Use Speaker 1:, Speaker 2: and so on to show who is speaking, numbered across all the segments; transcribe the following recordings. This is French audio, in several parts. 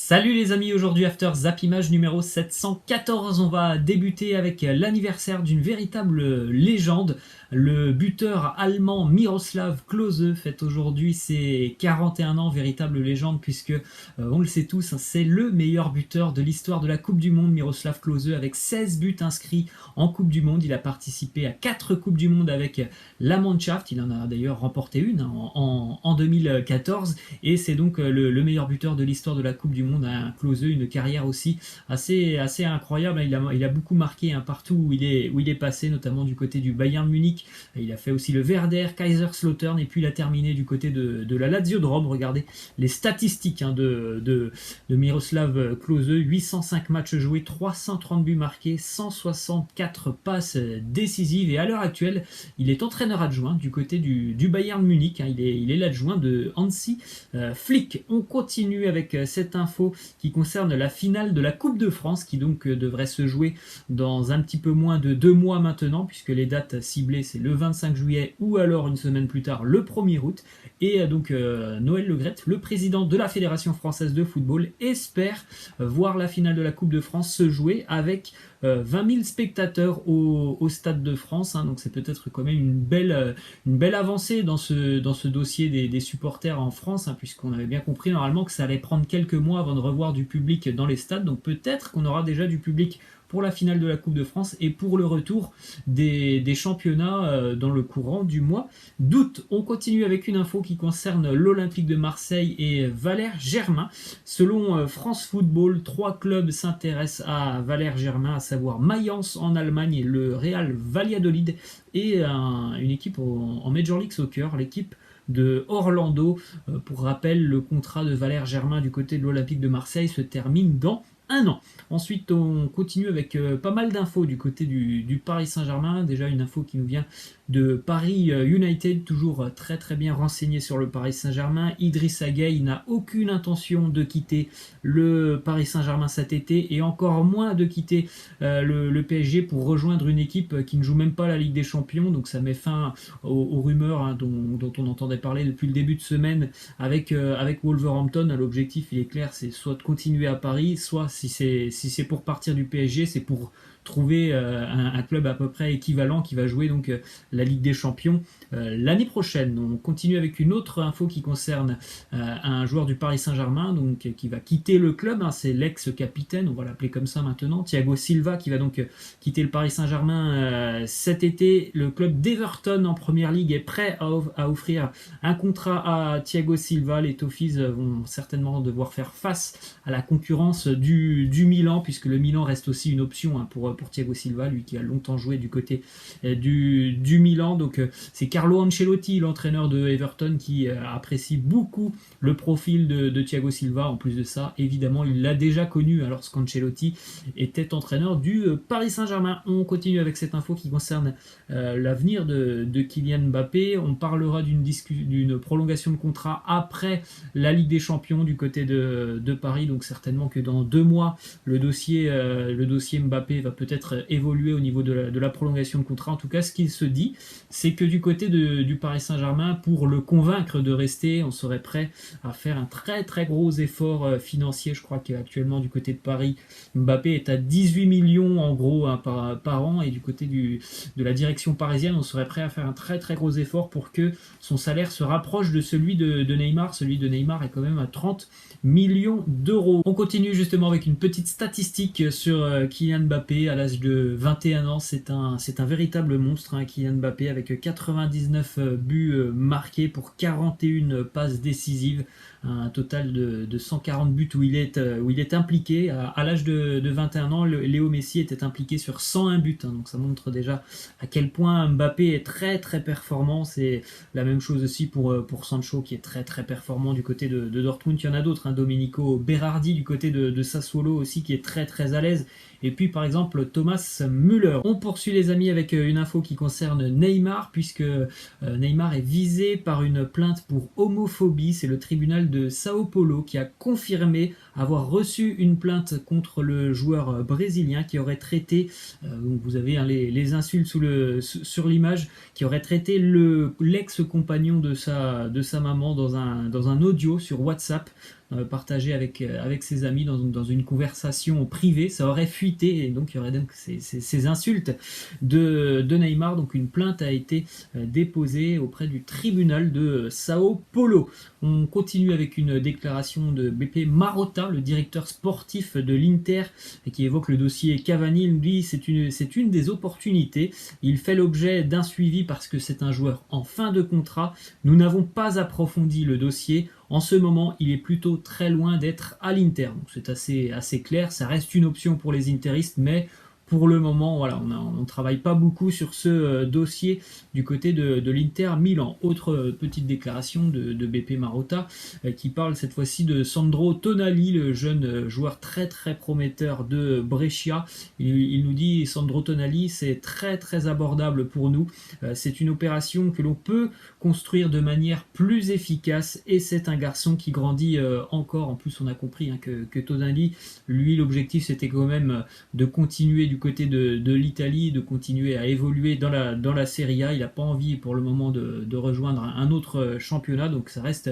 Speaker 1: Salut les amis, aujourd'hui After Zap Image numéro 714, on va débuter avec l'anniversaire d'une véritable légende. Le buteur allemand Miroslav Klose fête aujourd'hui ses 41 ans, véritable légende puisque, on le sait tous, c'est le meilleur buteur de l'histoire de la Coupe du Monde, Miroslav Klose, avec 16 buts inscrits en Coupe du Monde. Il a participé à 4 Coupes du Monde avec la Mannschaft, il en a d'ailleurs remporté une en 2014 et c'est donc le meilleur buteur de l'histoire de la Coupe du Monde, un Klose, une carrière aussi assez incroyable. Il a beaucoup marqué partout où il est passé, notamment du côté du Bayern Munich. Il a fait aussi le Werder, Kaiserslautern, et puis il a terminé du côté de la Lazio de Rome. Regardez les statistiques de Miroslav Klose: 805 matchs joués, 330 buts marqués, 164 passes décisives, et à l'heure actuelle il est entraîneur adjoint du côté du Bayern Munich. Il est l'adjoint de Hansi Flick. On continue avec cette info qui concerne la finale de la Coupe de France, qui donc devrait se jouer dans un petit peu moins de 2 mois maintenant, puisque les dates ciblées c'est le 25 juillet ou alors une semaine plus tard le 1er août. Et donc Noël Le Graët, le président de la Fédération française de football, espère voir la finale de la Coupe de France se jouer avec 20 000 spectateurs au Stade de France. Donc c'est peut-être quand même une belle avancée dans ce dossier des supporters en France, puisqu'on avait bien compris normalement que ça allait prendre quelques mois avant de revoir du public dans les stades. Donc peut-être qu'on aura déjà du public pour la finale de la Coupe de France et pour le retour des championnats dans le courant du mois d'août. On continue avec une info qui concerne l'Olympique de Marseille et Valère Germain. Selon France Football, 3 clubs s'intéressent à Valère Germain, à savoir Mayence en Allemagne et le Real Valladolid, et une équipe en Major League Soccer, l'équipe de Orlando. Pour rappel, le contrat de Valère Germain du côté de l'Olympique de Marseille se termine dans 1 an. Ensuite, on continue avec pas mal d'infos du côté du Paris Saint-Germain. Déjà une info qui nous vient de Paris United, toujours très bien renseigné sur le Paris Saint-Germain. Idrissa Gueye n'a aucune intention de quitter le Paris Saint-Germain cet été, et encore moins de quitter le PSG pour rejoindre une équipe qui ne joue même pas la Ligue des Champions. Donc ça met fin aux rumeurs dont on entendait parler depuis le début de semaine avec Wolverhampton. L'objectif il est clair, c'est soit de continuer à Paris, soit si c'est pour partir du PSG, c'est pour trouver un club à peu près équivalent qui va jouer donc la Ligue des Champions l'année prochaine. On continue avec une autre info qui concerne un joueur du Paris Saint-Germain donc qui va quitter le club. C'est l'ex-capitaine, on va l'appeler comme ça maintenant, Thiago Silva, qui va donc quitter le Paris Saint-Germain cet été. Le club d'Everton en Première Ligue est prêt à offrir un contrat à Thiago Silva. Les Toffees vont certainement devoir faire face à la concurrence du Milan, puisque le Milan reste aussi une option pour Thiago Silva, lui qui a longtemps joué du côté du Milan. Donc c'est Carlo Ancelotti, l'entraîneur de Everton, qui apprécie beaucoup le profil de Thiago Silva. En plus de ça, évidemment, il l'a déjà connu lorsqu'Ancelotti était entraîneur du Paris Saint-Germain. On continue avec cette info qui concerne l'avenir de Kylian Mbappé. On parlera d'une prolongation de contrat après la Ligue des Champions du côté de Paris. Donc certainement que dans 2 mois, le dossier Mbappé va peut-être évoluer au niveau de la prolongation de contrat. En tout cas, ce qu'il se dit, c'est que du côté du Paris Saint-Germain, pour le convaincre de rester, on serait prêt à faire un très gros effort financier. Je crois qu'actuellement du côté de Paris, Mbappé est à 18 millions en gros par an, et du côté de la direction parisienne, on serait prêt à faire un très gros effort pour que son salaire se rapproche de celui de Neymar. Celui de Neymar est quand même à 30 millions d'euros. On continue justement avec une petite statistique sur Kylian Mbappé. À l'âge de 21 ans, c'est un véritable monstre, Kylian Mbappé, avec 99 buts marqués pour 41 passes décisives, un total de 140 buts où il est impliqué. À l'âge de 21 ans, Léo Messi était impliqué sur 101 buts, donc ça montre déjà à quel point Mbappé est très performant. C'est la même chose aussi pour Sancho, qui est très performant du côté de Dortmund. Il y en a d'autres, Domenico Berardi du côté de Sassuolo aussi, qui est très à l'aise. Et puis par exemple Thomas Müller. On poursuit les amis avec une info qui concerne Neymar, puisque Neymar est visé par une plainte pour homophobie. C'est le tribunal de Sao Paulo qui a confirmé avoir reçu une plainte contre le joueur brésilien qui aurait traité, donc vous avez les insultes sur l'image, qui aurait traité l'ex-compagnon de sa maman dans un audio sur WhatsApp. partagé avec ses amis dans une conversation privée. Ça aurait fuité et donc il y aurait donc ces insultes de Neymar. Donc une plainte a été déposée auprès du tribunal de Sao Paulo. On continue avec une déclaration de Beppe Marotta, le directeur sportif de l'Inter, qui évoque le dossier Cavani. Il dit c'est une des opportunités. Il fait l'objet d'un suivi parce que c'est un joueur en fin de contrat. Nous n'avons pas approfondi le dossier. En ce moment, il est plutôt très loin d'être à l'Inter. Donc c'est assez clair. Ça reste une option pour les interistes, mais pour le moment, voilà, on ne travaille pas beaucoup sur ce dossier du côté de l'Inter Milan. Autre petite déclaration de Beppe Marotta qui parle cette fois-ci de Sandro Tonali, le jeune joueur très très prometteur de Brescia. Il nous dit Sandro Tonali, c'est très très abordable pour nous. C'est une opération que l'on peut construire de manière plus efficace et c'est un garçon qui grandit encore. En plus, on a compris que Tonali, lui, l'objectif c'était quand même de continuer du côté de l'Italie, de continuer à évoluer dans la Serie A. Il n'a pas envie pour le moment de rejoindre un autre championnat, donc ça reste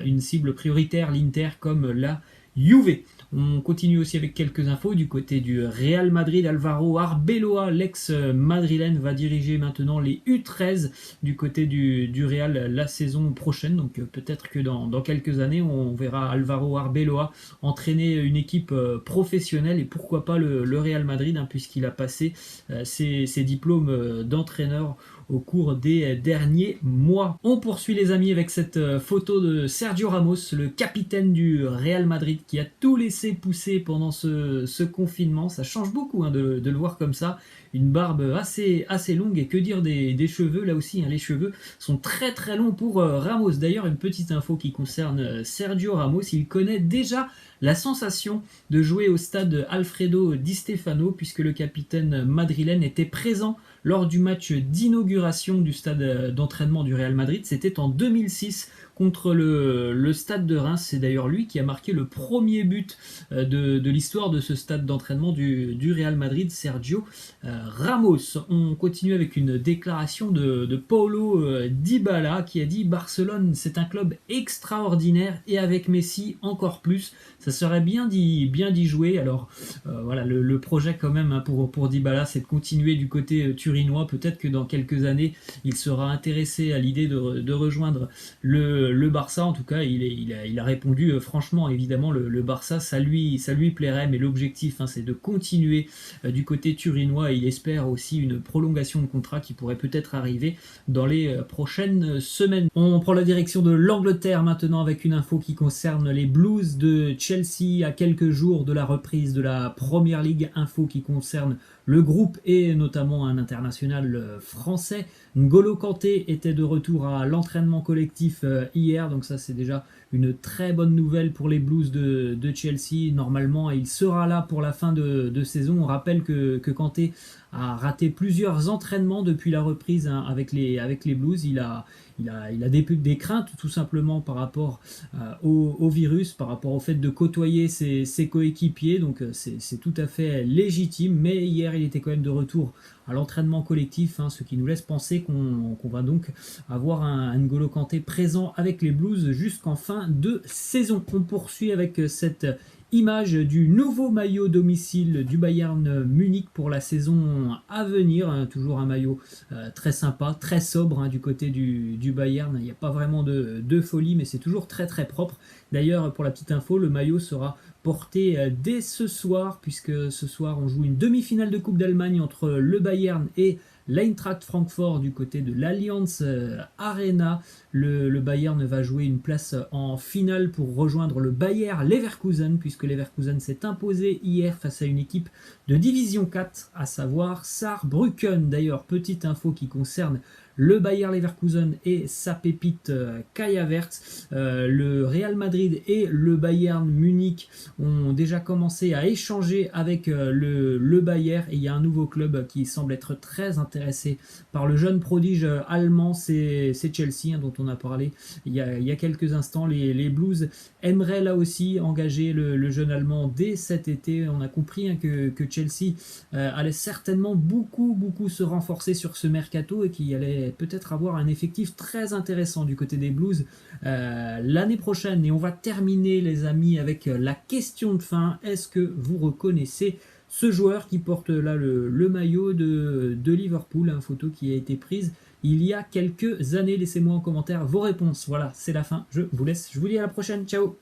Speaker 1: une cible prioritaire, l'Inter comme la Juve. On continue aussi avec quelques infos du côté du Real Madrid. Alvaro Arbeloa, l'ex-madrilène, va diriger maintenant les U13 du côté du Real la saison prochaine. Donc peut-être que dans quelques années, on verra Alvaro Arbeloa entraîner une équipe professionnelle et pourquoi pas le Real Madrid, puisqu'il a passé ses diplômes d'entraîneur au cours des derniers mois. On poursuit les amis avec cette photo de Sergio Ramos, le capitaine du Real Madrid qui a tout laissé pousser pendant ce confinement. Ça change beaucoup de le voir comme ça. Une barbe assez longue et que dire des cheveux là aussi, les cheveux sont très très longs pour Ramos. D'ailleurs, une petite info qui concerne Sergio Ramos, il connaît déjà la sensation de jouer au stade Alfredo Di Stefano puisque le capitaine madrilène était présent lors du match d'inauguration du stade d'entraînement du Real Madrid. C'était en 2006 contre le stade de Reims. C'est d'ailleurs lui qui a marqué le premier but de l'histoire de ce stade d'entraînement du Real Madrid, Sergio Ramos. On continue avec une déclaration de Paulo Dybala qui a dit « Barcelone, c'est un club extraordinaire et avec Messi encore plus. Ça serait bien d'y jouer. » Alors voilà, le projet quand même pour Dybala, c'est de continuer du côté turinois. Peut-être que dans quelques années, il sera intéressé à l'idée de rejoindre le Barça. En tout cas, il a répondu franchement, évidemment, le Barça, ça lui plairait, mais l'objectif, c'est de continuer du côté turinois. Il espère aussi une prolongation de contrat qui pourrait peut-être arriver dans les prochaines semaines. On prend la direction de l'Angleterre maintenant avec une info qui concerne les Blues de Chelsea à quelques jours de la reprise de la Premier League. Info qui concerne le groupe et notamment un international français. N'Golo Kanté était de retour à l'entraînement collectif hier, donc ça c'est déjà une très bonne nouvelle pour les Blues de Chelsea. Normalement, il sera là pour la fin de saison. On rappelle que Kanté a raté plusieurs entraînements depuis la reprise avec les Blues. Il a des craintes tout simplement par rapport au virus, par rapport au fait de côtoyer ses coéquipiers, donc c'est tout à fait légitime, mais hier il était quand même de retour à l'entraînement collectif, ce qui nous laisse penser qu'on va donc avoir un N'Golo Kanté présent avec les Blues jusqu'en fin de saison. On poursuit avec cette image du nouveau maillot domicile du Bayern Munich pour la saison à venir. Toujours un maillot très sympa, très sobre du côté du Bayern. Il n'y a pas vraiment de folie, mais c'est toujours très très propre. D'ailleurs, pour la petite info, le maillot sera porté dès ce soir, puisque ce soir on joue une demi-finale de Coupe d'Allemagne entre le Bayern et l'Eintracht Francfort du côté de l'Allianz Arena. Le Bayern va jouer une place en finale pour rejoindre le Bayer Leverkusen, puisque Leverkusen s'est imposé hier face à une équipe de Division 4, à savoir Saarbrücken. D'ailleurs, petite info qui concerne le Bayer Leverkusen et sa pépite Kai Havertz. Le Real Madrid et le Bayern Munich ont déjà commencé à échanger avec le Bayer et il y a un nouveau club qui semble être très intéressant intéressé par le jeune prodige allemand, c'est Chelsea, hein, dont on a parlé il y a quelques instants. Les Blues aimeraient là aussi engager le jeune allemand dès cet été. On a compris, hein, que Chelsea allait certainement beaucoup se renforcer sur ce mercato et qu'il allait peut-être avoir un effectif très intéressant du côté des Blues l'année prochaine. Et on va terminer, les amis, avec la question de fin. Est-ce que vous reconnaissez ce joueur qui porte là le maillot de Liverpool, une photo qui a été prise il y a quelques années? Laissez-moi en commentaire vos réponses. Voilà, c'est la fin. Je vous laisse. Je vous dis à la prochaine. Ciao.